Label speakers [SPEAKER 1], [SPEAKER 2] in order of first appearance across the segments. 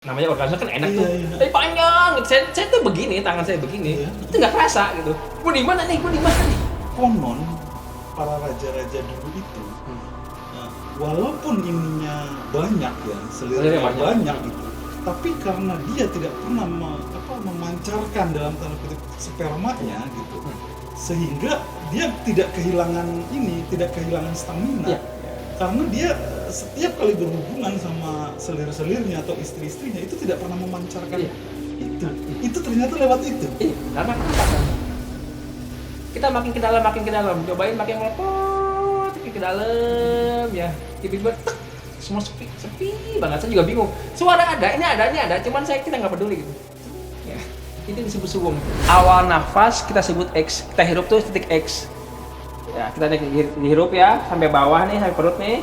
[SPEAKER 1] Namanya organisasi kan enak tuh,
[SPEAKER 2] Iya.
[SPEAKER 1] tapi panjang gitu. Saya tuh begini, tangan saya begini, itu nggak kerasa gitu. Gua di mana nih?
[SPEAKER 2] Konon para raja-raja dulu itu, walaupun ininya banyak ya, selirnya banyak gitu, tapi karena dia tidak pernah memancarkan dalam tanda kutip spermanya gitu, sehingga dia tidak kehilangan stamina. Karena dia setiap kali berhubungan sama selir-selirnya atau istri-istrinya itu tidak pernah memancarkan itu ternyata lewat itu.
[SPEAKER 1] Karena apa? Kita makin ke dalam, cobain makin melepot ke dalam ya, tiba-tiba semua sepi banget. Saya juga bingung. Suara ada, ini ada, cuman kita nggak peduli gitu. Ya, itu disebut suwung. Awal nafas kita sebut X, kita hirup tuh titik X. Ya, kita dihirup ya sampai bawah nih, sampai perut nih.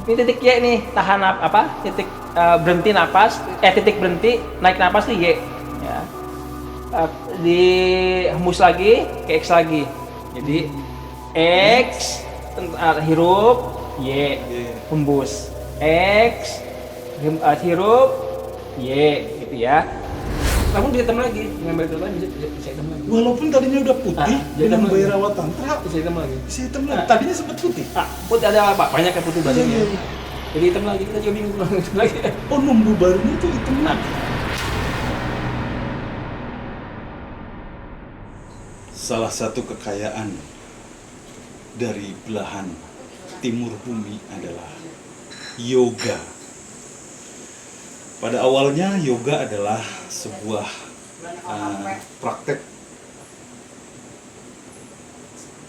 [SPEAKER 1] Ini titik Y nih, tahan titik berhenti napas, titik berhenti naik napas nih Y. Ya. Dihembus lagi ke X lagi. Jadi X hirup, Y hembus. X hirup, Y gitu ya. Namun bisa hitam lagi, ngambil itu lagi bisa hitam lagi.
[SPEAKER 2] Walaupun tadinya udah putih, dengan Bairawat Tantra
[SPEAKER 1] bisa hitam lagi.
[SPEAKER 2] Tadinya sempat putih.
[SPEAKER 1] Putih ada apa? Banyak kan putih badannya. Jadi hitam lagi, kita juga bingung hitam lagi.
[SPEAKER 2] Oh, nunggu barunya tuh hitam lagi. Salah satu kekayaan dari belahan timur bumi adalah yoga. Pada awalnya yoga adalah sebuah praktek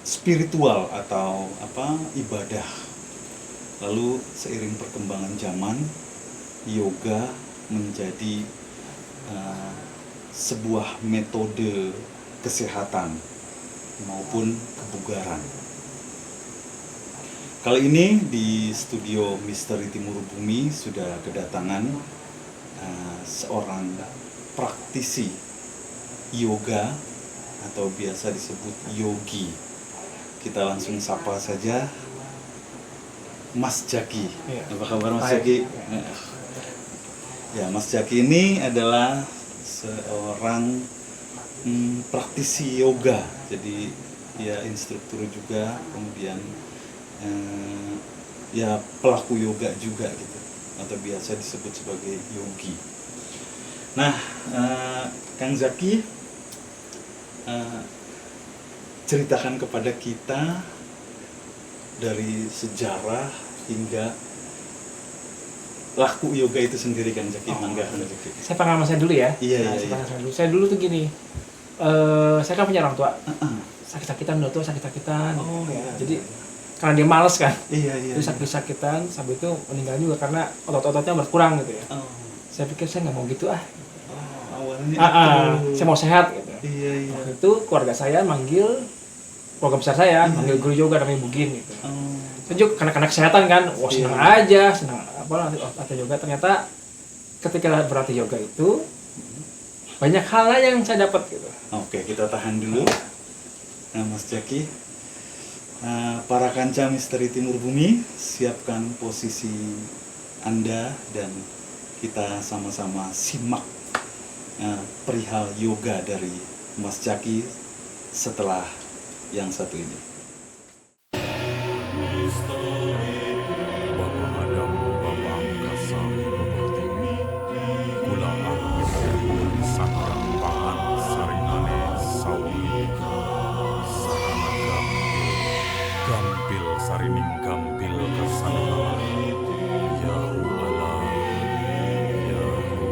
[SPEAKER 2] spiritual atau ibadah. Lalu seiring perkembangan zaman, yoga menjadi sebuah metode kesehatan maupun kebugaran. Kali ini di studio Misteri Timur Bumi sudah kedatangan seorang praktisi yoga atau biasa disebut yogi. Kita langsung sapa saja Mas Jaki. Apa kabar Mas Jaki? Ya, Mas Jaki ini adalah seorang praktisi yoga. Jadi dia instruktur juga, kemudian ya pelaku yoga juga gitu, atau biasa disebut sebagai yogi. Nah, Kang Zaki, ceritakan kepada kita dari sejarah hingga laku yoga itu sendiri, Kang Zaki. Mangga, Kang Zaki.
[SPEAKER 1] Saya pengalaman saya dulu ya.
[SPEAKER 2] Iya.
[SPEAKER 1] Saya dulu tuh gini, saya kan punya orang tua, sakit-sakitan,
[SPEAKER 2] Oh ya.
[SPEAKER 1] Jadi karena dia males kan,
[SPEAKER 2] Iya.
[SPEAKER 1] Terus sakit-sakitan, sampai itu meninggal juga karena otot-ototnya berkurang gitu ya. Saya pikir saya nggak mau gitu
[SPEAKER 2] Awalnya
[SPEAKER 1] saya mau sehat gitu.
[SPEAKER 2] Iya.
[SPEAKER 1] Waktu itu keluarga saya manggil keluarga besar saya, manggil guru yoga namanya Bugin gitu. Saya juga karena kesehatan kan, senang aja, latih yoga. Ternyata ketika berlatih yoga itu banyak hal yang saya dapat gitu.
[SPEAKER 2] Oke, kita tahan dulu. Nah, Mas Jaki, para kanca Misteri Timur Bumi, siapkan posisi Anda dan kita sama-sama simak perihal yoga dari Mas Jaki setelah yang satu ini.
[SPEAKER 3] Gampil sarining gampil kesanala Yahu Allah Yahu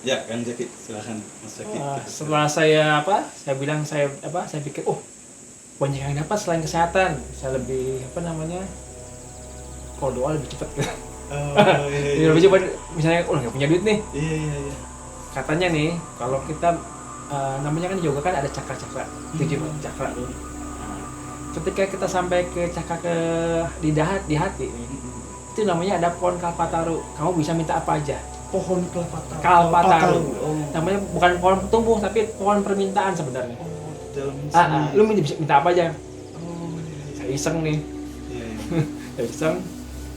[SPEAKER 2] Ya, Kang Jaki, silakan Mas Jaki.
[SPEAKER 1] Setelah saya bilang saya pikir banyak yang dapat selain kesehatan. Saya lebih kalau doa lebih cepat gitu.
[SPEAKER 2] Iya.
[SPEAKER 1] Lebih cepat, misalnya nggak punya duit nih.
[SPEAKER 2] Iya.
[SPEAKER 1] Katanya nih kalau kita namanya kan yoga kan ada cakra-cakra, 7 cakra tuh. Ketika kita sampai ke cakra di hati nih, itu namanya ada pohon kalpataru. Kamu bisa minta apa aja.
[SPEAKER 2] pohon kelapa
[SPEAKER 1] Kalpataru.
[SPEAKER 2] Oh.
[SPEAKER 1] Namanya bukan pohon tumbuh tapi pohon permintaan sebenarnya.
[SPEAKER 2] Oh, dalam seni.
[SPEAKER 1] Lu bisa minta apa aja?
[SPEAKER 2] Oh,
[SPEAKER 1] Saya iseng nih.
[SPEAKER 2] iya, iya.
[SPEAKER 1] Saya iseng.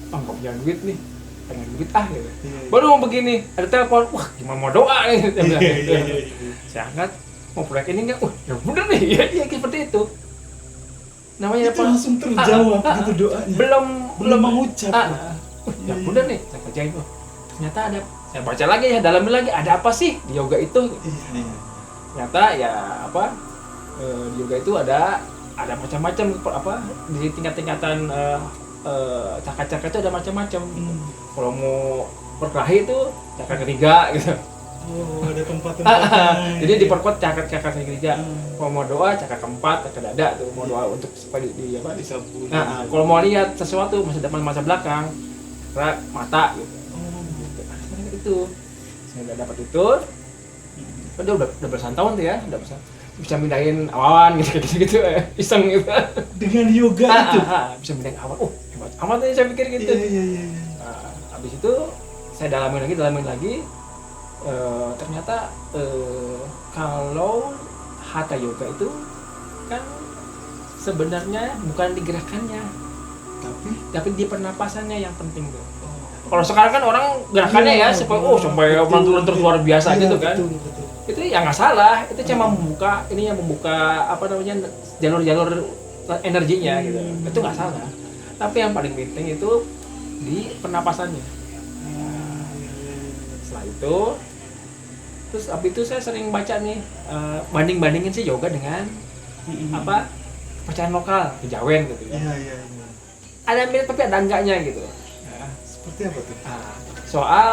[SPEAKER 1] Nggak punya duit nih. Pengen duit gitu.
[SPEAKER 2] Iya, iya.
[SPEAKER 1] Baru mau begini, ada telepon. Wah, gimana mau doa nih? Saya bilang
[SPEAKER 2] Iya,
[SPEAKER 1] gitu.
[SPEAKER 2] iya, iya, iya.
[SPEAKER 1] Saya angkat, mau proyek ini nggak? Wah, ya bener nih. Iya, seperti itu. Namanya
[SPEAKER 2] Itu langsung terjawab gitu doanya. Belum mengucap.
[SPEAKER 1] Ya bener nih, saya kerjain tuh. Ternyata ada, saya baca lagi ya, dalamin lagi, ada apa sih di yoga itu?
[SPEAKER 2] Iya, iya.
[SPEAKER 1] Ternyata ya apa? Di yoga itu ada macam-macam apa? Di tingkat-tingkatan cakra-cakra itu ada macam-macam. Kalau mau berkelahi itu cakra ketiga gitu.
[SPEAKER 2] Oh, ada tempat-tempatnya.
[SPEAKER 1] Jadi diperkuat cakra ketiga. Kalau mau doa cakra keempat, cakra dada tuh mau doa untuk supaya di apa?
[SPEAKER 2] Disapu.
[SPEAKER 1] Kalau mau lihat sesuatu masa depan masa belakang, cakra mata gitu. Itu saya udah dapat itu. Udah belasan tahun tuh ya, udah bisa mindahin awan gitu iseng gitu.
[SPEAKER 2] Dengan yoga itu.
[SPEAKER 1] Bisa mindahin awan. Hebat amat nih saya pikir gitu.
[SPEAKER 2] Iya.
[SPEAKER 1] Habis itu saya dalamin lagi. Ternyata kalau hatha yoga itu kan sebenarnya bukan di gerakannya, tapi di pernapasannya yang penting tuh. Kalau sekarang kan orang gerakannya ya sampai melentur luar biasa gitu kan.
[SPEAKER 2] Betul.
[SPEAKER 1] Itu ya nggak salah, itu cuma membuka apa namanya jalur-jalur energinya gitu. Itu nggak salah. Tapi yang paling penting itu di pernapasannya. Setelah itu terus abis itu saya sering baca nih bandingin sih yoga dengan apa kepercayaan lokal kejawen gitu ya.
[SPEAKER 2] Iya.
[SPEAKER 1] Ada mirip tapi ada enggaknya gitu.
[SPEAKER 2] Seperti apa tuh?
[SPEAKER 1] Soal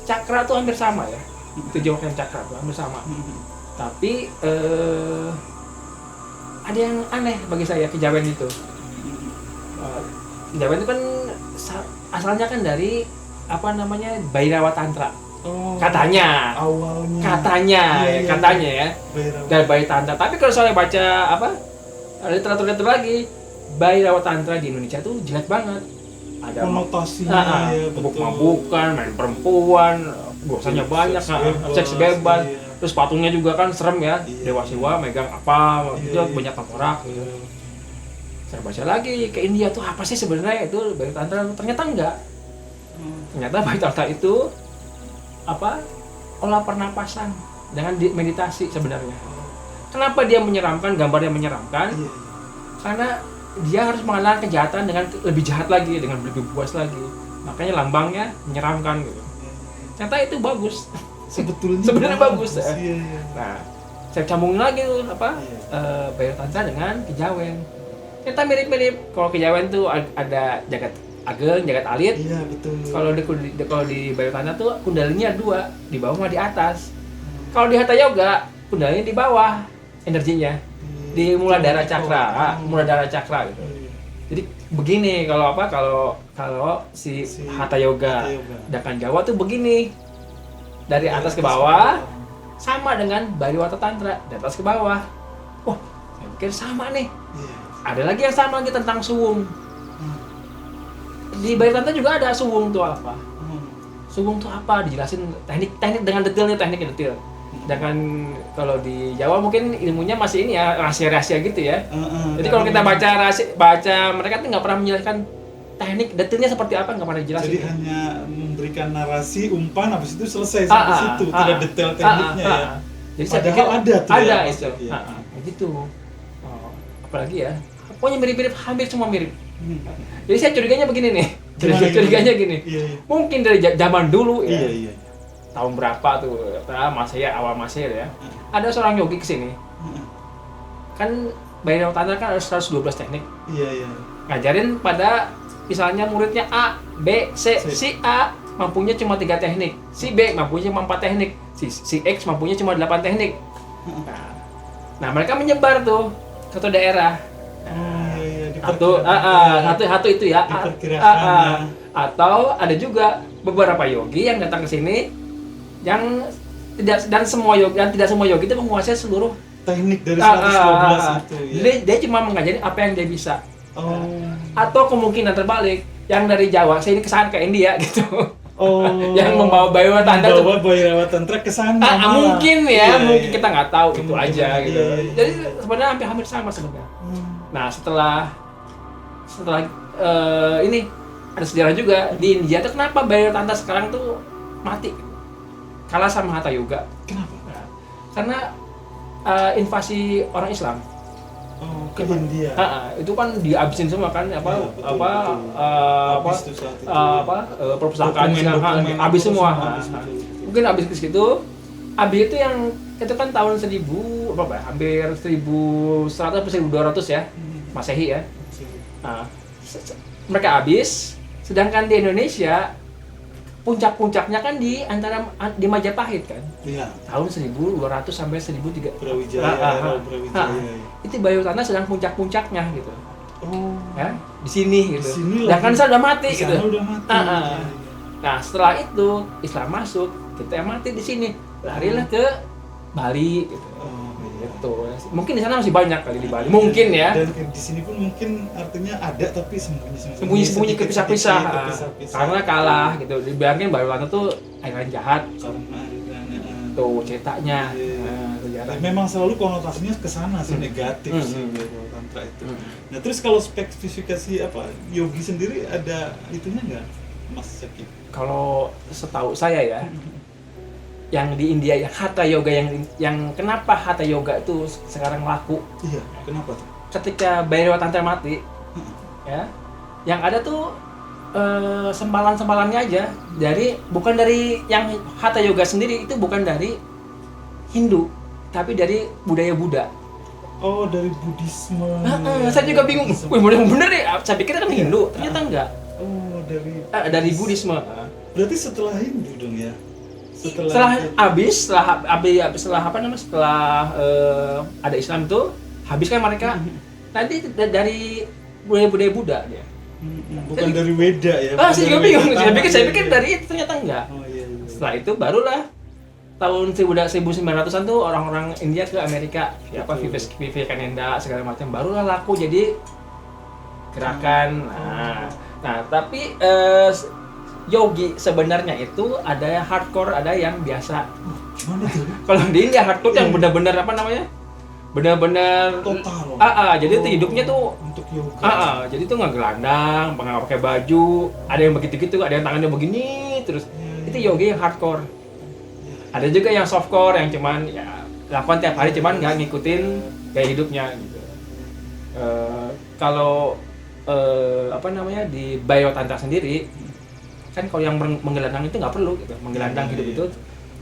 [SPEAKER 1] cakra tuh hampir sama ya. Itu jawaban cakra tuh hampir sama. Tapi ada yang aneh bagi saya kejawen itu. Kejawen itu kan asalnya kan dari apa namanya Bhairava Tantra.
[SPEAKER 2] Oh,
[SPEAKER 1] Katanya
[SPEAKER 2] Iya.
[SPEAKER 1] ya dari Bhairava Tantra. Tapi kalau saya baca apa literatur lagi Bhairava Tantra di Indonesia tuh jelek banget. Ada
[SPEAKER 2] konotasinya ya,
[SPEAKER 1] mabuk-mabukan, main perempuan, dosanya banyak, seks bebas.
[SPEAKER 2] Iya.
[SPEAKER 1] Terus patungnya juga kan serem ya,
[SPEAKER 2] Iya.
[SPEAKER 1] Dewa Siwa megang apa,
[SPEAKER 2] Iya,
[SPEAKER 1] itu
[SPEAKER 2] iya.
[SPEAKER 1] banyak tengkorak gitu. Saya baca lagi ke India tuh apa sih sebenarnya itu Bhairava Tantra? Ternyata enggak. Ternyata Bhairava Tantra itu apa? Olah pernapasan dengan meditasi sebenarnya. Kenapa dia menyeramkan, gambarnya menyeramkan?
[SPEAKER 2] Iya.
[SPEAKER 1] Karena dia harus mengalahkan kejahatan dengan lebih jahat lagi, dengan lebih puas lagi. Makanya lambangnya menyeramkan gitu. Ternyata itu bagus. Sebenarnya bagus.
[SPEAKER 2] Iya.
[SPEAKER 1] Nah, saya sambungin lagi tuh apa?
[SPEAKER 2] Iya.
[SPEAKER 1] Bhairava Tantra dengan kejawen. Ternyata mirip-mirip. Kalau kejawen tuh ada jagat ageng, jagat alit.
[SPEAKER 2] Iya, betul.
[SPEAKER 1] Kalau di Bhairava Tantra tuh kundalininya dua, di bawah sama di atas. Kalau di hatha yoga, kundalini di bawah energinya. Di muladhara cakra, gitu. Jadi begini kalau si hatha yoga sedangkan Jawa tuh begini. Dari atas ke bawah sama dengan Bhairava Tantra, dari atas ke bawah. Wah, saya pikir sama nih.
[SPEAKER 2] Iya.
[SPEAKER 1] Ada lagi yang sama lagi tentang suwung. Di Bhairava Tantra juga ada suwung tuh apa? Suwung tuh apa? Dijelasin teknik dengan detailnya, tekniknya detail. Sedangkan kalau di Jawa mungkin ilmunya masih ini ya rahasia-rahasia gitu ya. Jadi kalau kita baca mereka tuh nggak pernah menjelaskan teknik detailnya seperti apa, nggak pernah dijelasin.
[SPEAKER 2] Jadi hanya memberikan narasi, umpan, habis itu selesai sampai situ, tidak detail tekniknya ya.
[SPEAKER 1] Jadi saya
[SPEAKER 2] Padahal
[SPEAKER 1] pikir
[SPEAKER 2] ada tuh
[SPEAKER 1] ada
[SPEAKER 2] ya,
[SPEAKER 1] itu.
[SPEAKER 2] iya.
[SPEAKER 1] Gitu. Apalagi ya, pokoknya mirip-mirip, hampir semua mirip. Jadi saya curiganya begini nih. Curiganya gini.
[SPEAKER 2] Iya.
[SPEAKER 1] Mungkin dari zaman dulu ya.
[SPEAKER 2] Iya.
[SPEAKER 1] Tahun berapa tuh, awal Masehi ya. Ada seorang yogi kesini. Kan Bhairava Tantra kan ada 112 teknik.
[SPEAKER 2] Iya.
[SPEAKER 1] Ngajarin pada misalnya muridnya A, B, C. Si A mampunya cuma 3 teknik. Si B mampunya cuma 4 teknik. Si X mampunya cuma 8 teknik. Nah, mereka menyebar tuh ke satu daerah. Satu itu ya. Atau ada juga beberapa yogi yang datang ke sini yang tidak semua yogi itu menguasai seluruh
[SPEAKER 2] teknik dari 112 itu ya.
[SPEAKER 1] Dia cuma mengajari apa yang dia bisa. Atau kemungkinan terbalik, yang dari Jawa sini kesana ke India gitu.
[SPEAKER 2] Oh,
[SPEAKER 1] yang membawa Baiwa Tantra tuh.
[SPEAKER 2] membawa Baiwa Tantra ke sana. malah.
[SPEAKER 1] Mungkin ya,
[SPEAKER 2] Iya,
[SPEAKER 1] mungkin
[SPEAKER 2] iya.
[SPEAKER 1] kita nggak tahu itu
[SPEAKER 2] Mungkin,
[SPEAKER 1] aja
[SPEAKER 2] iya,
[SPEAKER 1] gitu.
[SPEAKER 2] iya, iya.
[SPEAKER 1] Jadi sebenarnya hampir sama sebenarnya. Nah setelah ini ada sejarah juga di India tuh kenapa Baiwa Tantra sekarang tuh mati, kalah sama Hatha Yoga.
[SPEAKER 2] Kenapa?
[SPEAKER 1] Nah, karena invasi orang Islam.
[SPEAKER 2] Oh, ke India.
[SPEAKER 1] Itu kan dihabisin semua kan
[SPEAKER 2] Ya, betul, Habis tuh saat itu.
[SPEAKER 1] perpustakaan
[SPEAKER 2] Dokumen
[SPEAKER 1] habis semua.
[SPEAKER 2] habis, betul.
[SPEAKER 1] Mungkin habis ke situ. Habis itu yang itu kan tahun 1000 hampir 1100 atau 1200 ya. Masehi ya. Nah, mereka habis, sedangkan di Indonesia puncak-puncaknya kan di Majapahit kan.
[SPEAKER 2] Iya.
[SPEAKER 1] Tahun 1200 sampai 1300.
[SPEAKER 2] Brawijaya, Brawijaya.
[SPEAKER 1] Itu Baiwa Tantra sedang puncak-puncaknya gitu.
[SPEAKER 2] Oh.
[SPEAKER 1] Ya, di sini gitu.
[SPEAKER 2] Di sini
[SPEAKER 1] Sedangkan
[SPEAKER 2] lagi.
[SPEAKER 1] saya udah mati
[SPEAKER 2] Di
[SPEAKER 1] gitu.
[SPEAKER 2] sana udah mati.
[SPEAKER 1] Iya,
[SPEAKER 2] Iya, iya.
[SPEAKER 1] Nah, setelah itu Islam masuk, kita yang mati di sini. Larilah ke Bali gitu.
[SPEAKER 2] Oh, iya.
[SPEAKER 1] Gitu. Mungkin di sana masih banyak kali di Bali. Mungkin ya.
[SPEAKER 2] Dan di sini pun mungkin artinya ada tapi
[SPEAKER 1] Sembunyi-sembunyi kepisah-pisah. Karena kalah gitu. Dibilangin Baiwa Tantra tuh aliran jahat.
[SPEAKER 2] Karena
[SPEAKER 1] Tuh ceritanya.
[SPEAKER 2] Iya.
[SPEAKER 1] Sejarah.
[SPEAKER 2] memang selalu konotasinya ke sana sih, negatif sih Baiwa Tantra itu. Nah, terus kalau spesifikasi apa yogi sendiri ada itunya nggak, Mas Zaki?
[SPEAKER 1] Kalau setahu saya ya, yang di India yang Hatha Yoga yang kenapa Hatha Yoga itu sekarang laku
[SPEAKER 2] Iya, kenapa tuh?
[SPEAKER 1] ketika Baiwa Tantra mati, ya, yang ada tuh sempalan-sempalannya aja bukan dari yang Hatha Yoga sendiri, itu bukan dari Hindu, tapi dari budaya Buddha.
[SPEAKER 2] Oh, dari Buddhisme.
[SPEAKER 1] Saya juga bingung. Wih, bener deh. Saya pikir kan Hindu, ternyata enggak.
[SPEAKER 2] Oh,
[SPEAKER 1] Dari Buddhisme.
[SPEAKER 2] Berarti setelah Hindu dong ya?
[SPEAKER 1] Setelah apa namanya? Setelah ada Islam itu, habis kan mereka. Nanti dari budaya Buddha dia.
[SPEAKER 2] Bukan dari Weda ya?
[SPEAKER 1] Saya juga bingung. Saya pikir dari itu, ternyata enggak.
[SPEAKER 2] Oh iya.
[SPEAKER 1] Setelah itu barulah tahun 1900-an tuh orang-orang India ke Amerika, siapa Vivekananda segala macam, barulah laku jadi gerakan. Nah tapi yogi sebenarnya itu ada yang hardcore, ada yang biasa.
[SPEAKER 2] Gimana tuh?
[SPEAKER 1] Kalau di India hardcore yang benar-benar apa namanya? Benar-benar
[SPEAKER 2] Total.
[SPEAKER 1] Jadi tuh hidupnya tuh
[SPEAKER 2] untuk yoga.
[SPEAKER 1] jadi tuh nggak gelandang, nggak pakai baju, ada yang begitu-gitu, ada yang tangannya begini terus. Itu yogi yang hardcore. Ada juga yang softcore yang cuman ya lakukan tiap hari cuman nggak ngikutin gaya hidupnya gitu. Kalau apa namanya di Baiwa Tantra sendiri kan kalau yang menggelandang itu nggak perlu gitu. Menggelandang hidup itu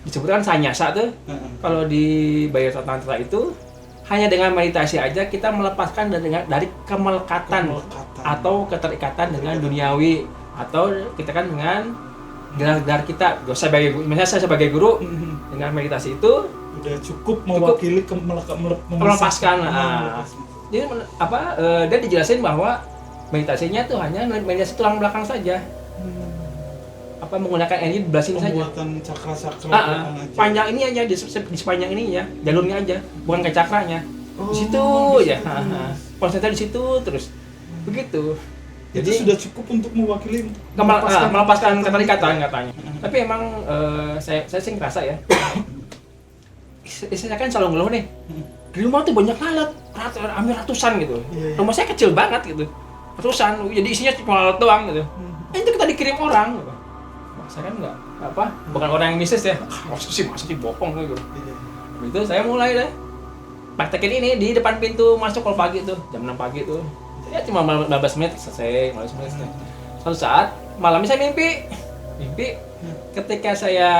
[SPEAKER 1] disebutkan sanyasa tuh. Kalau di Baiwa Tantra itu hanya dengan meditasi aja kita melepaskan dari kemelekatan atau keterikatan dengan duniawi, atau kita kan dengan gelar-gelar kita. Misalnya saya sebagai guru dengan meditasi itu
[SPEAKER 2] udah cukup mewakili
[SPEAKER 1] melepaskan. Jadi dia dijelasin bahwa meditasinya tuh hanya meditasi tulang belakang saja. Menggunakan energi di belah sini saja.
[SPEAKER 2] Pembuatan cakra-cakra
[SPEAKER 1] panjang ini aja di sepanjang ini ya, jalurnya aja, bukan ke cakranya. Di situ ya. Konsentrasi di situ terus. Begitu.
[SPEAKER 2] Jadi sudah cukup untuk mewakili
[SPEAKER 1] melepaskan keterikatan katanya. Tapi emang saya sih ngerasa ya. Saya kan selalu ngeluh nih. Di rumah tuh banyak lalat, hampir ratusan gitu.
[SPEAKER 2] Iya.
[SPEAKER 1] Rumah saya kecil banget gitu. Ratusan, jadi isinya cuma lalat doang gitu. Itu kita dikirim orang gitu. Saya kan bukan orang yang mistis ya. Masa sih bohong gitu. Itu saya mulai deh praktekin ini di depan pintu masuk kalau pagi tuh, jam 6 pagi tuh. Ya cuma 15 menit selesai, 15 menit selesai. Suatu saat malamnya saya mimpi ketika saya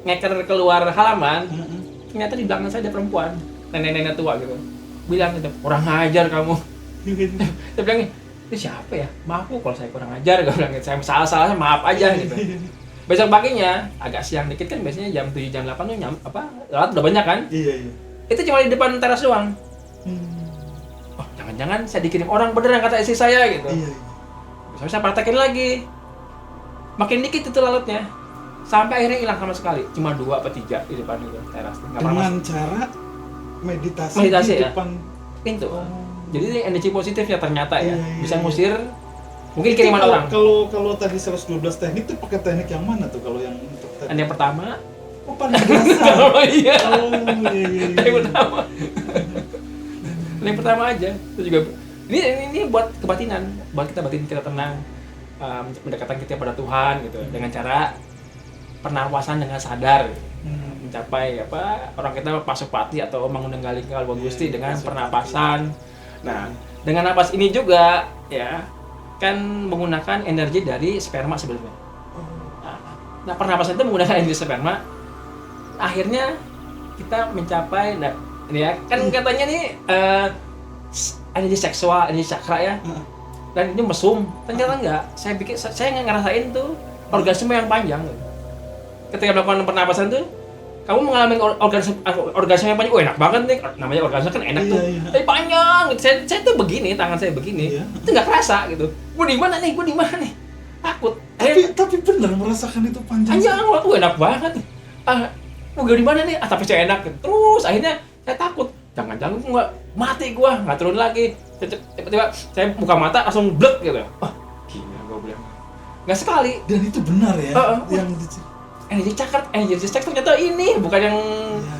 [SPEAKER 1] ngeker keluar halaman, ternyata di belakang saya ada perempuan, nenek-nenek tua gitu. Bilang gitu, "Kurang ajar kamu." Saya bilang, "Ini siapa ya? Maaf Bu kalau saya kurang ajar." Gue bilang gitu, "Saya salah maaf aja." Gitu. Besok paginya agak siang dikit kan, biasanya jam 7 jam 8 tuh lalat udah banyak kan?
[SPEAKER 2] Iya.
[SPEAKER 1] Itu cuma di depan teras doang. Oh, jangan-jangan saya dikirim orang beneran kata istri saya gitu.
[SPEAKER 2] Iya.
[SPEAKER 1] Besok saya praktekin lagi. Makin dikit itu lalatnya. Sampai akhirnya hilang sama sekali. Cuma 2 atau 3 di depan itu teras.
[SPEAKER 2] Dengan cara meditasi di
[SPEAKER 1] ya?
[SPEAKER 2] depan
[SPEAKER 1] pintu. Jadi energi positif ya ternyata ya.
[SPEAKER 2] Iya.
[SPEAKER 1] Bisa ngusir Mungkin kiriman
[SPEAKER 2] Itu
[SPEAKER 1] orang.
[SPEAKER 2] Kalau tadi 112 teknik itu pakai teknik yang mana tuh kalau yang untuk
[SPEAKER 1] Dan yang pertama,
[SPEAKER 2] Oh, paling dasar.
[SPEAKER 1] oh iya.
[SPEAKER 2] Oh, iya.
[SPEAKER 1] Yang pertama. Yang pertama aja. Itu juga ini buat kebatinan, buat batin kita tenang, mendekatkan kita pada Tuhan gitu dengan cara pernapasan dengan sadar. Mencapai orang kita pasupati atau mangunenggali kalwa Gusti dengan pernapasan. Nah, dengan napas ini juga ya kan menggunakan energi dari sperma sebelumnya. Nah, pernapasan itu menggunakan energi sperma. Akhirnya kita mencapai ini ya kan katanya nih energi seksual, energi cakra ya. Dan ini mesum. Ternyata enggak. Saya nggak ngerasain tuh orgasme yang panjang. Ketika melakukan pernapasan tuh kamu mengalami orgasme yang panjang, enak banget nih, namanya orgasme kan enak tuh, tapi panjang, saya tuh begini, tangan saya begini, itu nggak kerasa gitu, gue di mana nih, takut.
[SPEAKER 2] Tapi bener merasakan itu panjang.
[SPEAKER 1] Enak banget, gue di mana nih, tapi saya enak, terus akhirnya saya takut, jangan-jangan gue nggak mati, nggak turun lagi, tiba-tiba saya buka mata langsung blek gitu, gila gue bilang, nggak sekali.
[SPEAKER 2] Dan itu benar ya, yang
[SPEAKER 1] energi seks ternyata ini bukan yang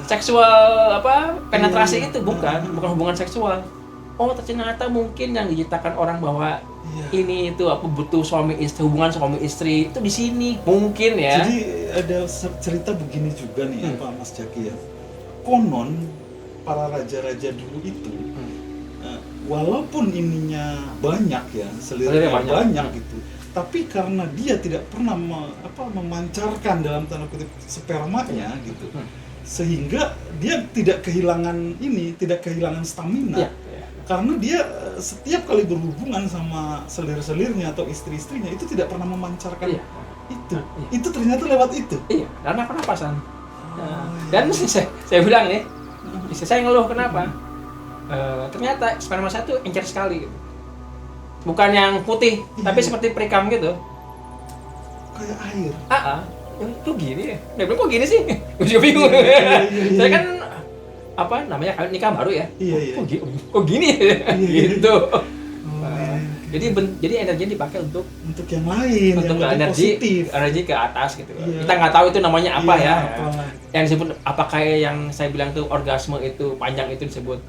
[SPEAKER 1] seksual penetrasi itu bukan hubungan seksual. Oh ternyata mungkin yang diciptakan orang bahwa ini itu butuh hubungan suami istri itu di sini mungkin ya.
[SPEAKER 2] Jadi ada cerita begini juga nih Mas Jaki ya. Konon para raja-raja dulu itu walaupun ininya banyak ya, selirnya banyak gitu. Tapi karena dia tidak pernah memancarkan dalam tanda kutip spermanya gitu, sehingga dia tidak kehilangan stamina, karena dia setiap kali berhubungan sama selir-selirnya atau istri-istrinya itu tidak pernah memancarkan itu ternyata lewat itu.
[SPEAKER 1] Iya, karena pernapasan. Dan saya bilang nih, istri saya ngeluh kenapa? Ternyata sperma saya tuh encer sekali. Gitu. Bukan yang putih, tapi seperti perikam gitu.
[SPEAKER 2] Kayak air.
[SPEAKER 1] Kok gini ya? Dia bilang kok gini sih? Gue juga bingung. Saya kan namanya nikah baru ya. Kok gini ya? Gitu. Jadi energinya dipakai untuk
[SPEAKER 2] yang lain,
[SPEAKER 1] untuk
[SPEAKER 2] yang
[SPEAKER 1] energi ke atas gitu. Kita nggak tahu itu namanya apa ya. Yang disebut apakah yang saya bilang tuh orgasme itu panjang itu disebut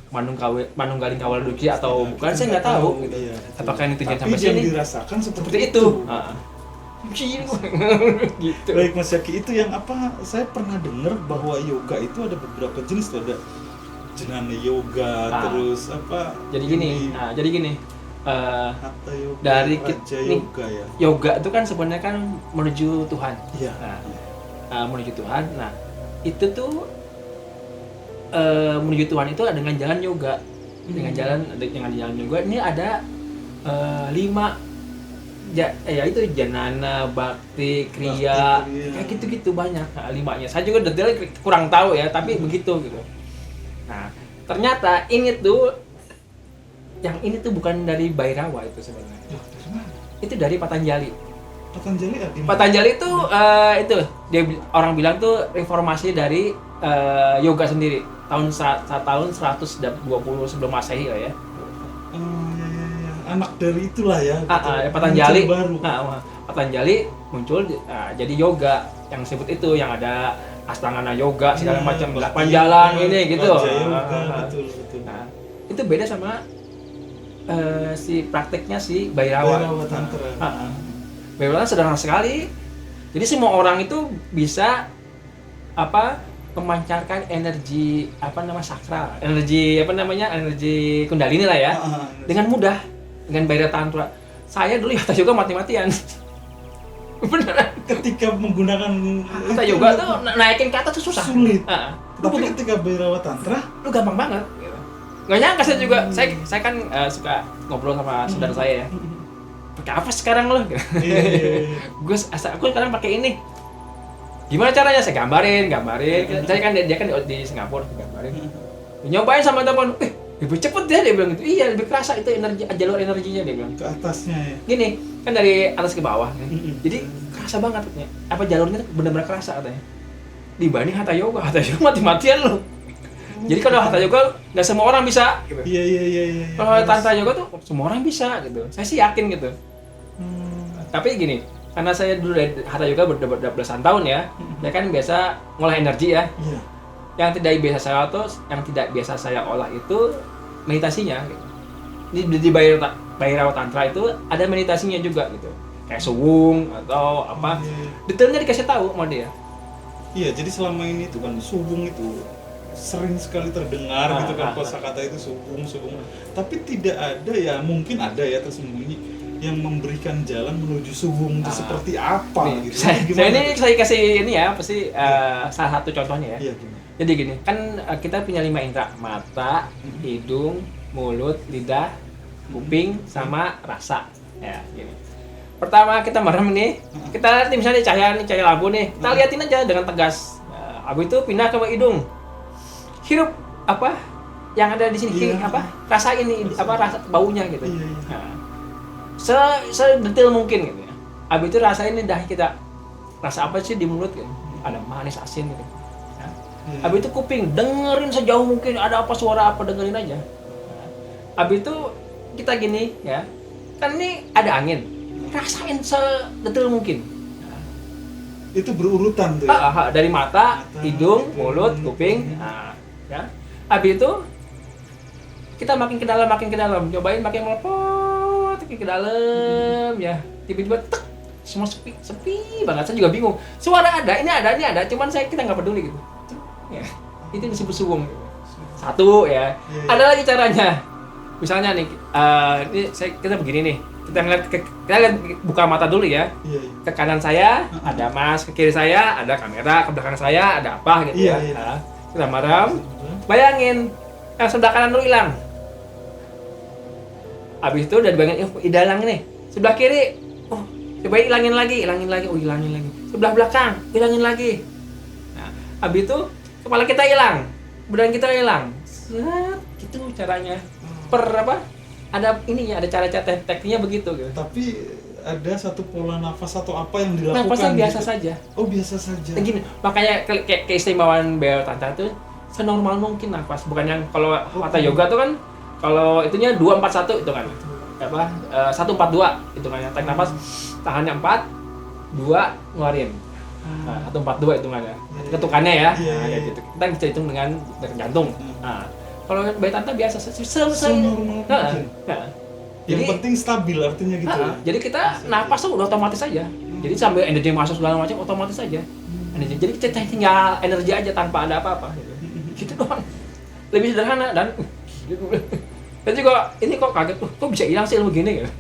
[SPEAKER 1] manunggaling kawal duki atau bukan, saya nggak tahu gitu. Apakah ini tujuan sampai sini?
[SPEAKER 2] Tapi dirasakan seperti
[SPEAKER 1] itu.
[SPEAKER 2] Gitu. Baik Mas Jaki, itu yang saya pernah dengar bahwa yoga itu ada beberapa jenis tuh, ada jenana yoga, terus
[SPEAKER 1] Jadi gini,
[SPEAKER 2] hatha yoga,
[SPEAKER 1] dari
[SPEAKER 2] yoga ya.
[SPEAKER 1] Yoga itu kan sebenarnya kan menuju Tuhan.
[SPEAKER 2] Iya.
[SPEAKER 1] Menuju Tuhan. Nah, itu tuh menuju Tuhan itu dengan jalan yoga. Dengan jalan yoga ini ada 5 itu janana, bakti, kriya, kayak gitu-gitu banyak. 5-nya. Saya juga detailnya kurang tahu ya, tapi begitu gitu. Nah, ternyata ini tuh bukan dari Bhairawa itu sebenarnya. Itu dari Patanjali. Patanjali itu orang bilang tuh reformasi dari yoga sendiri tahun 120 sebelum Masehi lah ya.
[SPEAKER 2] Anak dari itulah ya.
[SPEAKER 1] Patanjali. Patanjali muncul jadi yoga yang disebut itu, yang ada astangana yoga segala macam, 8 jalan ini gitu.
[SPEAKER 2] Betul.
[SPEAKER 1] Nah, itu beda sama si prakteknya si Bhairawa Tantra. Bhairawa sederhana sekali. Jadi semua orang itu bisa memancarkan energi sakral, energi kundalini lah ya, dengan mudah dengan Bhairawa Tantra. Saya dulu hatha yoga mati-matian. Beneran.
[SPEAKER 2] Ketika menggunakan
[SPEAKER 1] hatha yoga tuh naikin ke atas tuh susah.
[SPEAKER 2] Sulit. Tapi ketika Bhairawa Tantra,
[SPEAKER 1] lu gampang banget. Gitu. Nggak nyangka saya juga, saya kan suka ngobrol sama saudara saya ya. Pakai apa sekarang lo? Aku sekarang pakai ini. Gimana caranya? Saya gambarin. Saya kan dia kan di Singapura, gambarin. Nyobain sama teman, lebih cepet ya, dia bilang gitu. Iya, lebih kerasa itu jalur energinya, dia bilang.
[SPEAKER 2] Ke atasnya ya.
[SPEAKER 1] Gini, kan dari atas ke bawah kan. Jadi kerasa banget katanya. Jalurnya benar-benar kerasa katanya. Dibanding hatha yoga mati-matian lo. Jadi kalau hatha yoga nggak semua orang bisa gitu.
[SPEAKER 2] Iya.
[SPEAKER 1] Kalau tantra yoga tuh semua orang bisa gitu. Saya sih yakin gitu. Tapi gini, karena saya dulu dari Hatha Yoga belasan tahun ya, ya kan biasa ngolah energi ya.
[SPEAKER 2] Iya.
[SPEAKER 1] Yang tidak biasa saya yang tidak biasa saya olah itu meditasinya. Gitu. Di Bhairava Tantra itu ada meditasinya juga gitu. Kayak suwung atau apa. Detailnya dikasih tahu sama dia.
[SPEAKER 2] Iya, jadi selama ini tuh kan subung itu sering sekali terdengar gitu kan kosakata itu subung. Tapi tidak ada ya, mungkin ada ya tersembunyi yang memberikan jalan menuju subung itu seperti apa
[SPEAKER 1] Nih,
[SPEAKER 2] gitu.
[SPEAKER 1] saya kasih ini ya, pasti salah satu contohnya ya.
[SPEAKER 2] Iya, gimana?
[SPEAKER 1] Jadi gini, kan kita punya 5 indera, mata, hidung, mulut, lidah, kuping, sama rasa. Ya, gini. Pertama kita merem nih, kita lihat nih, misalnya cahaya lampu nih, kita liatin aja dengan tegas. Nah, habis itu pindah ke hidung, hirup apa yang ada di sini, rasain nih rasa baunya gitu. Nah, sedetail mungkin gitu ya. Habis itu rasain nih dahi kita, rasa apa sih di mulut gitu, ada manis asin gitu. Nah, habis itu kuping, dengerin sejauh mungkin ada apa suara apa, dengerin aja. Nah, habis itu kita gini ya, kan ini ada angin. Rasain sedetail mungkin.
[SPEAKER 2] Itu berurutan tuh ya?
[SPEAKER 1] Dari mata, hidung, mulut, kuping. Nah, ya. Habis itu kita makin ke dalam, cobain makin melepot ke dalam ya. Tiba-tiba tek, semua sepi banget. Saya juga bingung. Suara ada, ini ada, cuman kita nggak peduli gitu. Ya, itu disebut suwung. Satu ya. Ada lagi caranya. Misalnya nih, kita begini nih. Kita lihat buka mata dulu ya. Ke kanan saya ada Mas, ke kiri saya ada kamera, ke belakang saya ada apa gitu ya. Nah, kita merem, bayangin yang sebelah kanan dulu hilang. Habis itu udah dibayangin, hilang nih. Sebelah kiri, coba hilangin lagi, hilangin lagi. Sebelah belakang, hilangin lagi. Nah, habis itu kepala kita hilang, badan kita hilang. Gitu caranya. Ada ininya, ada cara-cara tekniknya begitu gitu.
[SPEAKER 2] Tapi ada satu pola nafas atau apa yang dilakukan?
[SPEAKER 1] Nafasnya biasa
[SPEAKER 2] gitu?
[SPEAKER 1] saja.
[SPEAKER 2] Oh, biasa saja.
[SPEAKER 1] Gini, makanya keistimewaan Bhairava Tantra itu senormal mungkin nafas. Bukan yang kalau Hatha Yoga tuh kan kalau itunya 2-4-1 itu kan. 1-4-2 hitungannya. Tarik nafas, tahannya 4, 2 ngeluarin. Nah, 1-4-2 hitungannya. Ketukannya ya. Nah, kayak gitu. Kita bisa hitung dengan jantung. Nah, kalau Bhairava Tantra biasa
[SPEAKER 2] senormal mungkin. Yang
[SPEAKER 1] Jadi,
[SPEAKER 2] penting stabil artinya gitu ya.
[SPEAKER 1] Jadi kita napas tuh udah otomatis aja. Jadi sampai energi masuk segala macam otomatis aja. Jadi kita tinggal energi aja tanpa ada apa-apa gitu. Gitu doang. Lebih sederhana dan dan juga ini kok kaget tuh, kok bisa hilang sih ilmu gini gitu.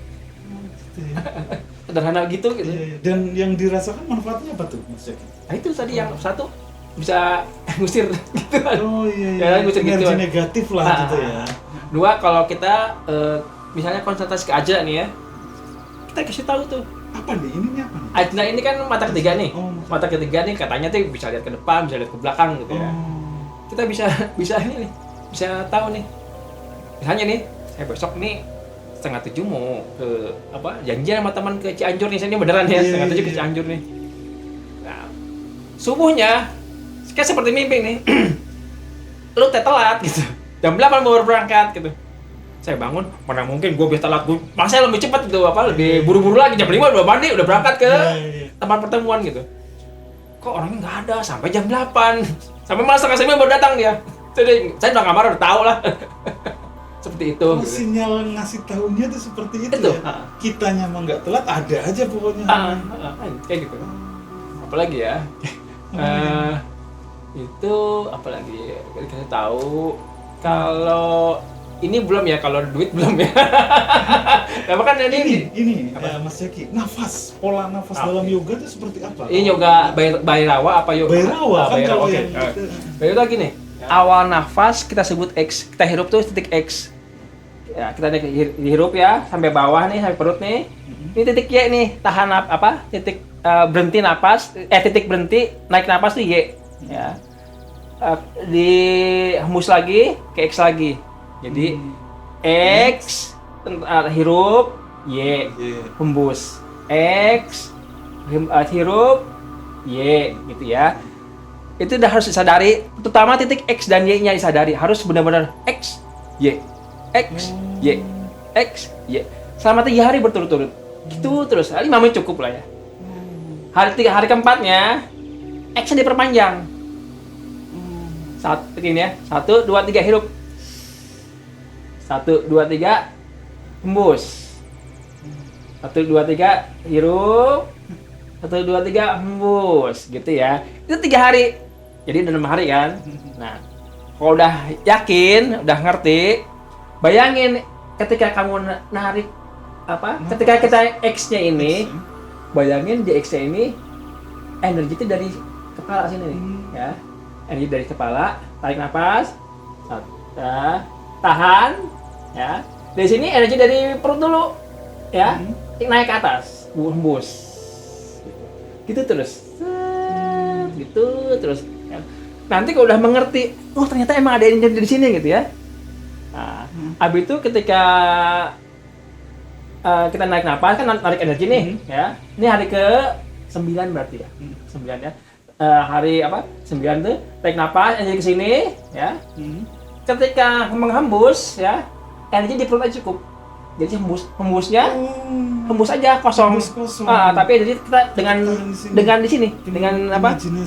[SPEAKER 1] Sederhana gitu.
[SPEAKER 2] Iya. Dan yang dirasakan manfaatnya apa tuh, Mas Jaki?
[SPEAKER 1] Nah itu tadi yang satu bisa ngusir gitu kan.
[SPEAKER 2] Oh iya.
[SPEAKER 1] Ya, ngusir
[SPEAKER 2] energi
[SPEAKER 1] gitu.
[SPEAKER 2] negatif lah gitu ya.
[SPEAKER 1] Dua, kalau kita misalnya konsentrasi ke ajna nih ya, kita kasih tahu tuh.
[SPEAKER 2] Apa nih? Ini apa nih?
[SPEAKER 1] Ajna ini kan mata ketiga nih.
[SPEAKER 2] Oh.
[SPEAKER 1] Mata ketiga nih katanya tuh bisa lihat ke depan, bisa lihat ke belakang gitu ya. Kita bisa ini nih, bisa tahu nih. Misalnya nih, saya besok nih 6:30 mau ke janjian sama teman ke Cianjur nih, saya ini beneran ya, 6:30 ke Cianjur nih. Nah, subuhnya kayak seperti mimpi nih. Lu telat gitu. Jam 8 baru berangkat gitu. Saya bangun, mana mungkin gue bisa telat, masa lebih cepat gitu, lebih buru-buru lagi, jam 5 udah mandi, udah berangkat ke tempat pertemuan gitu. Kok orangnya nggak ada sampai jam 8, sampai malah 8:30 baru datang dia. Jadi saya udah kamar udah tahu lah. Seperti itu.
[SPEAKER 2] Oh, gitu. Sinyal ngasih tahunya tuh seperti itu ya. Kitanya mah nggak telat, ada aja pokoknya.
[SPEAKER 1] Kayak gitu. Apalagi ya? Itu apalagi dikasih tahu kalau ini belum ya, kalau duit belum ya. Apa kan
[SPEAKER 2] ini Mas Jaki, nafas, pola nafas dalam yoga itu seperti apa?
[SPEAKER 1] Ini yoga Bhairava apa yoga?
[SPEAKER 2] Bhairava kan kalau yang
[SPEAKER 1] Bhairava gini. Awal nafas kita sebut X, kita hirup tuh titik X. Ya, kita hirup ya sampai bawah nih, sampai perut nih. Ini titik Y nih, tahan titik berhenti napas, titik berhenti naik napas tuh Y. Ya. Dihembus lagi ke X lagi. Jadi X hirup, Y hembus. X hirup, Y gitu ya. Itu udah harus disadari, terutama titik X dan Y-nya disadari, harus benar-benar X, Y, X, Y, X, Y. Selama 3 hari berturut-turut. Gitu terus. 5 menit cukup lah ya. Hari keempatnya action diperpanjang. Begini ya. 1, 2, 3 hirup. 1, 2, 3 hembus. 1, 2, 3 hirup. 1, 2, 3 hembus gitu ya. Itu 3 hari. Jadi 6 hari kan. Nah, kalau udah yakin, udah ngerti, bayangin ketika kamu narik ketika kita X-nya ini, bayangin di X-nya ini energi itu dari kepala sini nih, ya. Energi dari kepala, tarik nafas, tahan, ya. Dari sini energi dari perut dulu, ya, naik ke atas, hembus, gitu terus, gitu terus. Ya. Nanti kalau udah mengerti, oh ternyata emang ada energi di sini gitu ya. Nah, abis itu ketika kita naik nafas kan narik energi nih, ya. Ini hari ke 9 berarti ya, 9 ya. Hari 9 tuh tarik nafas, energi ke sini, ya. Ketika menghembus, ya, energi di perut aja cukup. Jadi hembusnya, hembus aja kosong. Tapi energi kita dengan di sini, dengan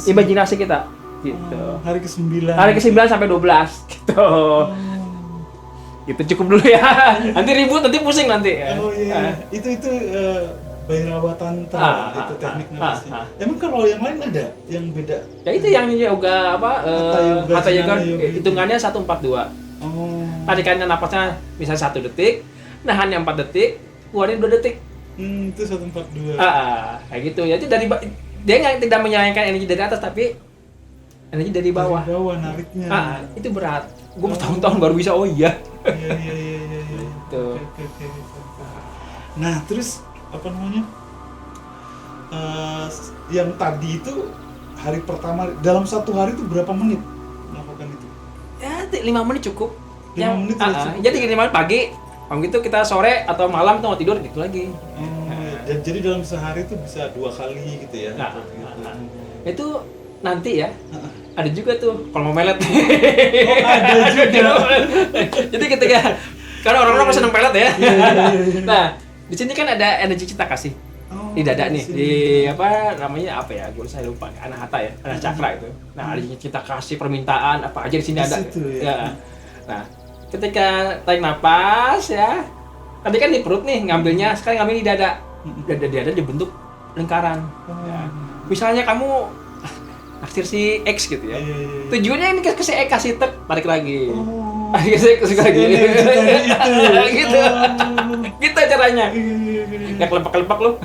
[SPEAKER 1] imajinasi kita, gitu.
[SPEAKER 2] Hari ke-9.
[SPEAKER 1] Hari ke-9 sampai 12, gitu. Itu cukup dulu ya. Nanti ribut, nanti pusing nanti.
[SPEAKER 2] Oh iya. Itu Bhairava Tantra, itu teknik nafasnya. Emang kalau yang lain ada yang beda?
[SPEAKER 1] Ya itu yang yoga Hatha yoga hitungannya 142.
[SPEAKER 2] Oh.
[SPEAKER 1] Tarikannya napasnya bisa 1 detik, nahannya 4 detik, keluarin 2 detik.
[SPEAKER 2] Itu 142.
[SPEAKER 1] Kayak gitu. Jadi dia tidak menyayangkan energi dari atas tapi energi dari bawah.
[SPEAKER 2] Dari bawah nariknya.
[SPEAKER 1] Itu berat. Gue bertahun-tahun baru bisa. Oh iya.
[SPEAKER 2] Iya.
[SPEAKER 1] Tuh.
[SPEAKER 2] Oke. Nah, terus apa namanya? Yang tadi itu hari pertama dalam 1 hari itu berapa menit melakukan itu?
[SPEAKER 1] Ya, 5 menit cukup.
[SPEAKER 2] 5 menit cukup.
[SPEAKER 1] Jadi 5 menit pagi itu kita sore atau malam tuh mau tidur gitu lagi.
[SPEAKER 2] Dan jadi dalam sehari itu bisa 2 kali gitu ya?
[SPEAKER 1] Itu nanti ya. Ada juga tuh kalau mau melet.
[SPEAKER 2] Ada juga.
[SPEAKER 1] Jadi ketika karena orang-orang pasti seneng pelet ya.
[SPEAKER 2] Iya.
[SPEAKER 1] Nah, di sini kan ada energi cita kasih. Di dada nih, di namanya apa ya? Gue saya lupa. Anahata ya, Anahcakra itu. Nah, energi cita kasih, permintaan apa aja di sini ada. Ya. Nah, ketika tarik napas ya. Tadi kan di perut nih ngambilnya, sekarang ngambil di dada. Dada dibentuk lingkaran. Ya. Misalnya kamu naksir si X gitu ya. Tujuannya ini ke si X kasih tek, tarik lagi. Kasih lagi. Gitu. Gitu caranya. Nggak kelepak-kelepak lu.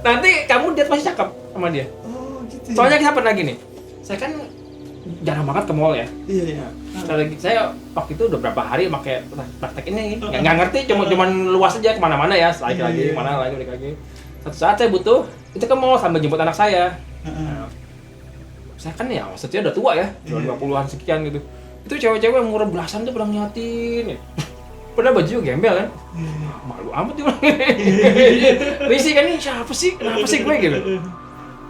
[SPEAKER 1] Nanti kamu dia pasti cakep sama dia.
[SPEAKER 2] Gitu.
[SPEAKER 1] Soalnya kita pernah gini. Saya kan jarang banget ke mall ya.
[SPEAKER 2] Iya.
[SPEAKER 1] Saya waktu itu udah berapa hari pakai praktek ini. Nggak ngerti, cuman luas aja kemana-mana ya. Lagi mana lagi. Satu saat saya butuh itu ke mall sambil jemput anak saya. Saya kan ya maksudnya udah tua ya, udah 50-an sekian gitu. Itu cewek-cewek yang umur belasan tuh pada ngeliatin ya. Padahal baju gembel kan. Malu amat tuh. Risih kan nih, siapa sih? Kenapa sih gue gitu?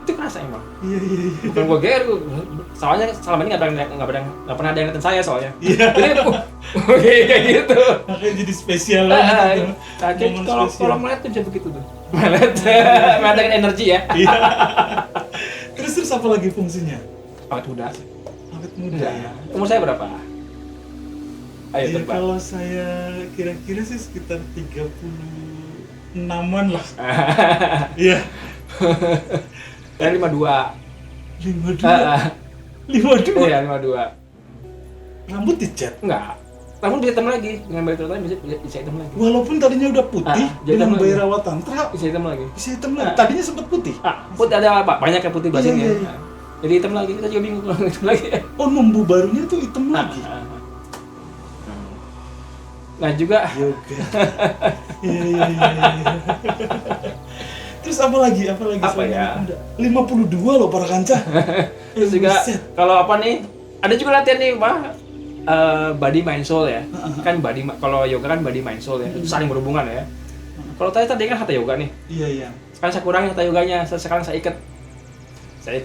[SPEAKER 1] Itu kerasa emang.
[SPEAKER 2] Iya.
[SPEAKER 1] Bukan gue GR, soalnya selama ini nggak pernah ada yang ngeliatin saya soalnya. Jadi kayak gitu.
[SPEAKER 2] Makanya jadi spesial lagi.
[SPEAKER 1] Kalau melihat tuh bisa begitu tuh. Melihat dengan energi ya.
[SPEAKER 2] Iya. Terus apa lagi fungsinya?
[SPEAKER 1] Awet muda.
[SPEAKER 2] Awet muda ya.
[SPEAKER 1] Umur saya berapa? Ayo
[SPEAKER 2] Ya,
[SPEAKER 1] tebak.
[SPEAKER 2] kalau saya kira-kira sih sekitar 36-an lah. Iya.
[SPEAKER 1] Saya 52.
[SPEAKER 2] 52?
[SPEAKER 1] Iya, 52.
[SPEAKER 2] Rambut dicat?
[SPEAKER 1] Enggak. Rambut bisa hitam lagi. Dengan Bhairava Tantra bisa hitam lagi.
[SPEAKER 2] Walaupun tadinya udah putih, dengan Bhairava Tantra
[SPEAKER 1] bisa hitam lagi.
[SPEAKER 2] bisa hitam lagi. Tadinya sempat putih.
[SPEAKER 1] Putih ada apa? Banyak yang putih basisnya.
[SPEAKER 2] Iya.
[SPEAKER 1] Jadi hitam lagi. Kita juga bingung kalau hitam lagi.
[SPEAKER 2] Oh, numbu barunya tuh hitam lagi.
[SPEAKER 1] Nah juga
[SPEAKER 2] Yoga. Iya. Terus apa lagi?
[SPEAKER 1] Apa
[SPEAKER 2] selain
[SPEAKER 1] ya?
[SPEAKER 2] muda? 52 loh para kancah.
[SPEAKER 1] terus juga kalau apa nih? Ada juga latihan nih, Pak. Body mind soul ya. Kan kalau yoga kan body mind soul ya. Itu saling berhubungan ya. Kalau tadi kan hatha yoga nih.
[SPEAKER 2] Iya.
[SPEAKER 1] Sekarang saya kurangi hatha yoganya. Sekarang saya ikat. Ya.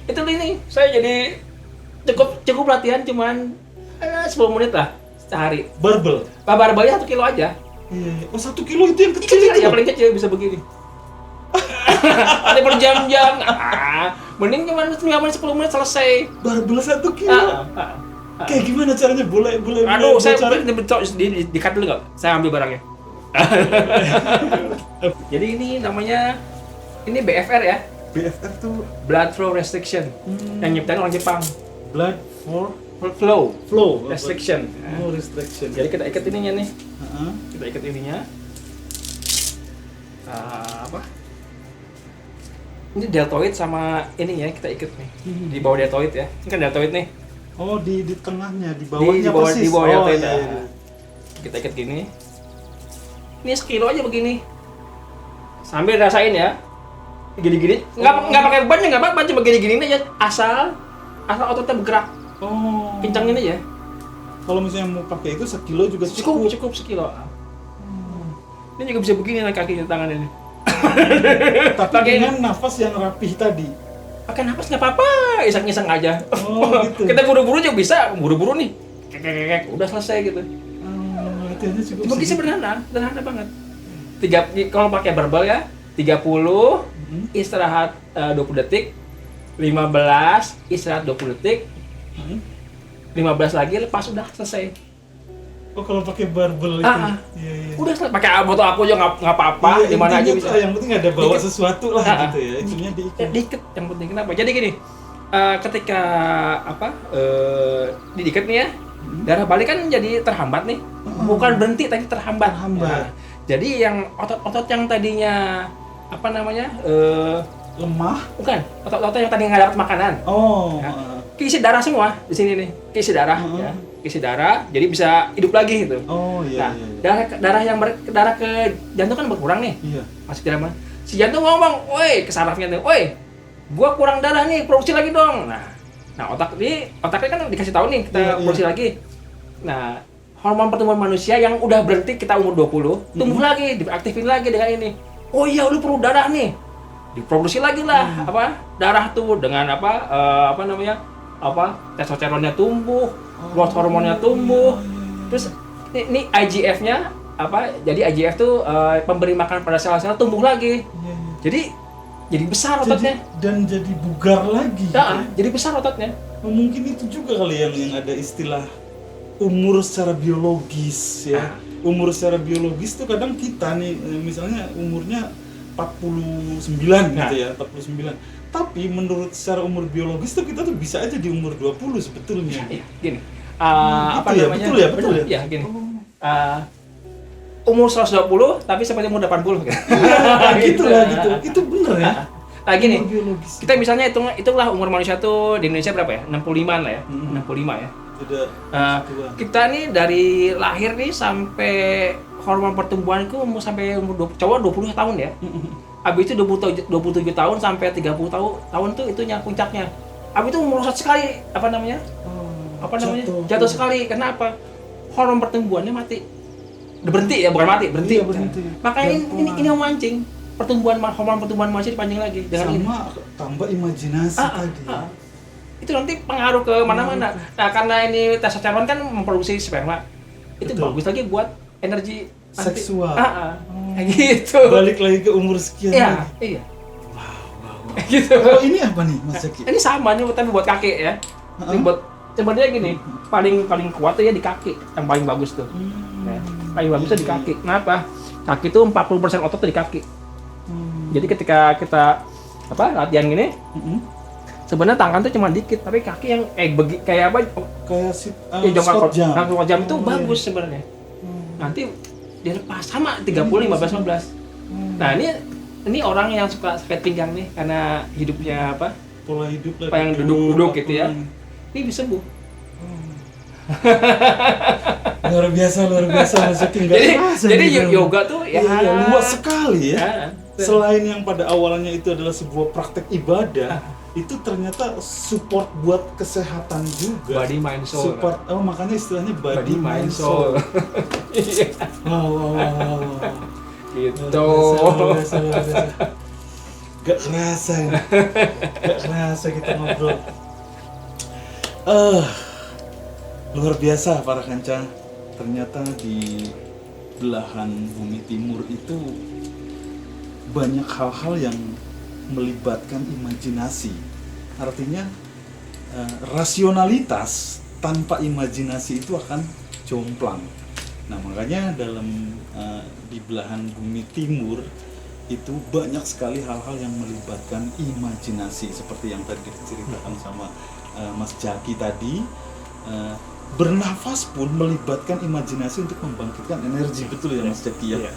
[SPEAKER 1] Itu ini saya jadi cukup latihan cuman 10 menit lah sehari.
[SPEAKER 2] Barbel.
[SPEAKER 1] Barbelnya 1 kilo aja.
[SPEAKER 2] Iya. Oh 1 kilo itu yang kecil
[SPEAKER 1] Kecil,
[SPEAKER 2] itu.
[SPEAKER 1] yang paling kecil bisa begini. Ada berjam-jam. Mending cuma 5 menit 10 menit selesai.
[SPEAKER 2] Barbel 1 kilo. Kayak gimana caranya? Boleh
[SPEAKER 1] Aduh, saya
[SPEAKER 2] bocorin?
[SPEAKER 1] di-cut dulu nggak? Saya ambil barangnya. Jadi ini namanya BFR ya,
[SPEAKER 2] BFR tuh
[SPEAKER 1] blood flow restriction. Yang nyiptain orang Jepang.
[SPEAKER 2] blood for
[SPEAKER 1] Flow restriction.
[SPEAKER 2] Oh, restriction.
[SPEAKER 1] Jadi kita ikat ininya nih.
[SPEAKER 2] Heeh.
[SPEAKER 1] Kita ikat ininya. Apa? Ini deltoid sama ini ya, kita ikat nih. Di bawah deltoid ya. Ini kan deltoid nih.
[SPEAKER 2] Oh, di tengahnya, di bawahnya
[SPEAKER 1] Di bawah
[SPEAKER 2] oh,
[SPEAKER 1] deltoid.
[SPEAKER 2] iya,
[SPEAKER 1] Nah.
[SPEAKER 2] iya.
[SPEAKER 1] Kita ikat gini. Ini sekilo aja begini. Sambil rasain ya. Gini-gini. Nggak pakai beban ya, nggak apa-apa, cuma gini-gini aja. Asal ototnya bergerak.
[SPEAKER 2] Oh.
[SPEAKER 1] Kencangin aja.
[SPEAKER 2] Kalau misalnya mau pakai itu 1 kilo juga
[SPEAKER 1] Cukup sekilo. Ini juga bisa begini nih kakinya, tangannya nih.
[SPEAKER 2] Tapi
[SPEAKER 1] Pakai
[SPEAKER 2] dengan nafas yang rapih tadi.
[SPEAKER 1] pakai napas nggak apa-apa, iseng-iseng aja.
[SPEAKER 2] Oh, gitu.
[SPEAKER 1] Kita buru-buru juga bisa, buru-buru nih. Kek, udah selesai gitu.
[SPEAKER 2] Latihannya cukup
[SPEAKER 1] Cuma
[SPEAKER 2] sedikit.
[SPEAKER 1] sederhana banget. Kalau pakai barbel ya, 30 istirahat 20 detik, 15 istirahat 20 detik, 15 lagi lepas, udah selesai.
[SPEAKER 2] Oh, kalau pakai barbel itu. Iya.
[SPEAKER 1] Udah selesai. Pakai botol aku aja nggak apa-apa,
[SPEAKER 2] Iya,
[SPEAKER 1] di mana aja
[SPEAKER 2] intinya
[SPEAKER 1] bisa.
[SPEAKER 2] tuh yang penting ada bawa
[SPEAKER 1] Diikat.
[SPEAKER 2] sesuatu lah gitu ya. Itunya diikat.
[SPEAKER 1] Diikat yang penting. Kenapa? Jadi gini, ketika diikat nih ya, darah balik kan jadi terhambat nih. Bukan berhenti tapi terhambat.
[SPEAKER 2] Terhambat.
[SPEAKER 1] Nah, jadi yang otot-otot yang tadinya
[SPEAKER 2] Lemah.
[SPEAKER 1] bukan otot-otot yang tadi nggak dapat makanan,
[SPEAKER 2] Oh.
[SPEAKER 1] Ya. Keisi darah semua di sini nih, keisi darah, ya. Keisi darah, jadi bisa hidup lagi gitu.
[SPEAKER 2] Oh, iya,
[SPEAKER 1] Nah,
[SPEAKER 2] iya.
[SPEAKER 1] darah ke jantung kan berkurang nih.
[SPEAKER 2] Iya.
[SPEAKER 1] Masih darah. Si jantung ngomong, "Woi," ke sarafnya tuh, "Woi, gua kurang darah nih, produksi lagi dong." Nah, otaknya kan dikasih tahu nih, kita
[SPEAKER 2] Iya,
[SPEAKER 1] produksi
[SPEAKER 2] iya.
[SPEAKER 1] lagi. Nah, hormon pertumbuhan manusia yang udah berhenti kita umur 20, tumbuh lagi, diaktifin lagi dengan ini. Oh iya, lu perlu darah nih. Diproduksi lagi lah, darah tuh dengan testosteronnya tumbuh, growth hormonnya tumbuh. Terus ini IGF-nya jadi IGF tuh pemberi makan pada sel-sel tumbuh lagi.
[SPEAKER 2] Iya.
[SPEAKER 1] Jadi besar ototnya.
[SPEAKER 2] Jadi bugar lagi.
[SPEAKER 1] Ya, jadi besar ototnya.
[SPEAKER 2] Oh, mungkin itu juga kali yang ada istilah umur secara biologis ya. Umur secara biologis tuh kadang kita nih misalnya umurnya 49 gitu ya, 49. Tapi menurut secara umur biologis tuh kita tuh bisa aja di umur 20 sebetulnya.
[SPEAKER 1] Iya, gini.
[SPEAKER 2] Gitu ya, betul ya, betul ya.
[SPEAKER 1] Iya, gini. Umur 120 tapi seperti umur 80 gitu.
[SPEAKER 2] Gitu lah gitu. Itu bener ya.
[SPEAKER 1] Nah, gini.
[SPEAKER 2] Umur biologis.
[SPEAKER 1] Kita misalnya itulah umur manusia tuh di Indonesia berapa ya? 65-an lah ya. 65 ya.
[SPEAKER 2] Udah tua.
[SPEAKER 1] Kita nih dari lahir nih sampai hormon pertumbuhan itu sampai umur cowok 20 tahun ya. Habis itu 27 tahun sampai 30 tahun tuh itunya puncaknya. Habis itu merosot sekali jatuh sekali. Kenapa? Hormon pertumbuhannya mati. Udah berhenti ya, bukan mati, berhenti.
[SPEAKER 2] Iya, berhenti.
[SPEAKER 1] Makanya ini memancing hormon pertumbuhan manusia dipancing lagi dengan ini.
[SPEAKER 2] Sama tambah imajinasi tadi.
[SPEAKER 1] Itu nanti pengaruh ke mana-mana. Nah, karena ini testosteron kan memproduksi sperma. Itu
[SPEAKER 2] Betul.
[SPEAKER 1] bagus lagi buat energi
[SPEAKER 2] Seksual.
[SPEAKER 1] Kayak gitu.
[SPEAKER 2] Balik lagi ke umur sekian
[SPEAKER 1] Iya,
[SPEAKER 2] lagi.
[SPEAKER 1] iya. Gitu.
[SPEAKER 2] Kalau ini apa nih Mas Zaki?
[SPEAKER 1] Ini sama nih tapi buat kaki ya. Ini buat sebenarnya gini, paling kuat tuh ya di kaki, yang paling bagus tuh. Ya, paling bagus tuh di kaki. Kenapa? Kaki tuh 40% otot tuh di kaki. Jadi ketika kita latihan gini, sebenarnya tangan tuh cuma dikit, tapi kaki yang kayak
[SPEAKER 2] Kayak
[SPEAKER 1] jongkok
[SPEAKER 2] squat jump.
[SPEAKER 1] jam itu bagus sebenarnya. Nanti dia lepas sama 30 15 15. Nah, ini orang yang suka sakit pinggang nih karena hidupnya
[SPEAKER 2] Pola hidup lah.
[SPEAKER 1] yang duduk gitu ya. Ini bisa sembuh.
[SPEAKER 2] Luar biasa Mas Zaki. Nggak kerasa
[SPEAKER 1] Jadi
[SPEAKER 2] gitu.
[SPEAKER 1] yoga tuh ya
[SPEAKER 2] Iya, luas sekali ya.
[SPEAKER 1] Ya.
[SPEAKER 2] Selain yang pada awalnya itu adalah sebuah praktek ibadah, itu ternyata support buat kesehatan juga.
[SPEAKER 1] Body mind soul.
[SPEAKER 2] Support, makanya istilahnya body,
[SPEAKER 1] Body mind soul. Iya.
[SPEAKER 2] Wow.
[SPEAKER 1] Gitu.
[SPEAKER 2] Luar biasa. Gak kerasa ya. Gak kerasa kita ngobrol. Luar biasa para kanca. Ternyata di belahan bumi timur itu banyak hal-hal yang melibatkan imajinasi. Artinya rasionalitas tanpa imajinasi itu akan jomplang. Nah makanya di belahan bumi timur itu banyak sekali hal-hal yang melibatkan imajinasi, seperti yang tadi diceritakan sama Mas Jaki tadi. Bernafas pun melibatkan imajinasi untuk membangkitkan energi, betul ya Mas Jaki ya?
[SPEAKER 1] Iya.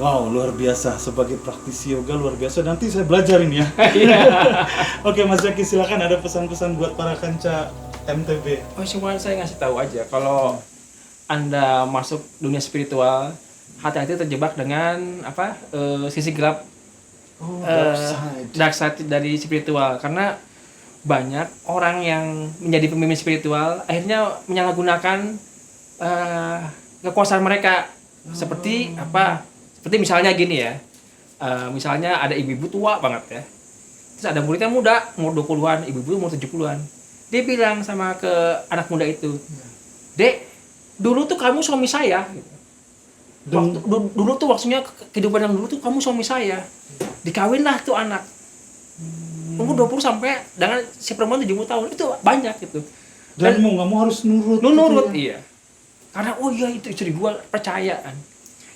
[SPEAKER 2] Wow, luar biasa. Sebagai praktisi yoga luar biasa. Nanti saya belajar ini ya. Oke Mas Jaki, silakan, ada pesan-pesan buat para kanca MTB.
[SPEAKER 1] Oh, cuma saya ngasih tahu aja, kalau Anda masuk dunia spiritual, hati-hati terjebak dengan sisi gelap, dark side dari spiritual, karena banyak orang yang menjadi pemimpin spiritual akhirnya menyalahgunakan kekuasaan mereka. Seperti misalnya gini ya, misalnya ada ibu-ibu tua banget ya, terus ada muridnya muda, umur 20-an, ibu-ibu umur 70-an. Dia bilang sama ke anak muda itu, "Dek, dulu tuh kamu suami saya. Dulu tuh waktunya kehidupan yang dulu tuh kamu suami saya. Dikawinlah tuh anak. Umur 20 sampai dengan si perempuan 70 tahun, itu banyak gitu.
[SPEAKER 2] Dan mau nggak mau harus nurut.
[SPEAKER 1] Nurut,
[SPEAKER 2] gitu ya?
[SPEAKER 1] iya. Karena oh iya itu istri gua, percayaan.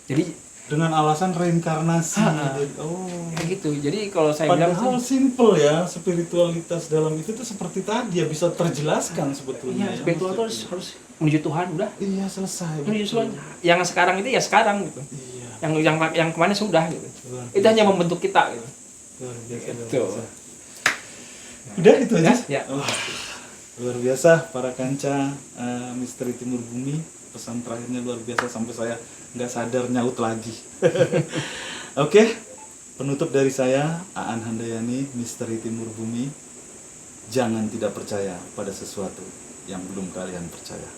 [SPEAKER 1] Jadi
[SPEAKER 2] dengan alasan reinkarnasi.
[SPEAKER 1] kayak gitu. Jadi kalau saya bilang
[SPEAKER 2] padahal simple ya, spiritualitas dalam itu tuh seperti tadi ya, bisa terjelaskan sebetulnya.
[SPEAKER 1] iya, spiritual tuh harus menuju Tuhan, udah.
[SPEAKER 2] Iya, selesai.
[SPEAKER 1] Menuju Tuhan. Yang sekarang itu ya sekarang gitu.
[SPEAKER 2] Iya.
[SPEAKER 1] Yang kemarin sudah gitu.
[SPEAKER 2] Luar
[SPEAKER 1] Itu hanya membentuk kita gitu.
[SPEAKER 2] Luar biasa.
[SPEAKER 1] Gitu.
[SPEAKER 2] Udah itu aja.
[SPEAKER 1] Ya.
[SPEAKER 2] Wah, luar biasa para kanca Misteri Timur Bumi. Pesan terakhirnya luar biasa sampai saya nggak sadar nyaut lagi. Oke, penutup dari saya, Aan Handayani, Misteri Timur Bumi. Jangan tidak percaya pada sesuatu yang belum kalian percaya.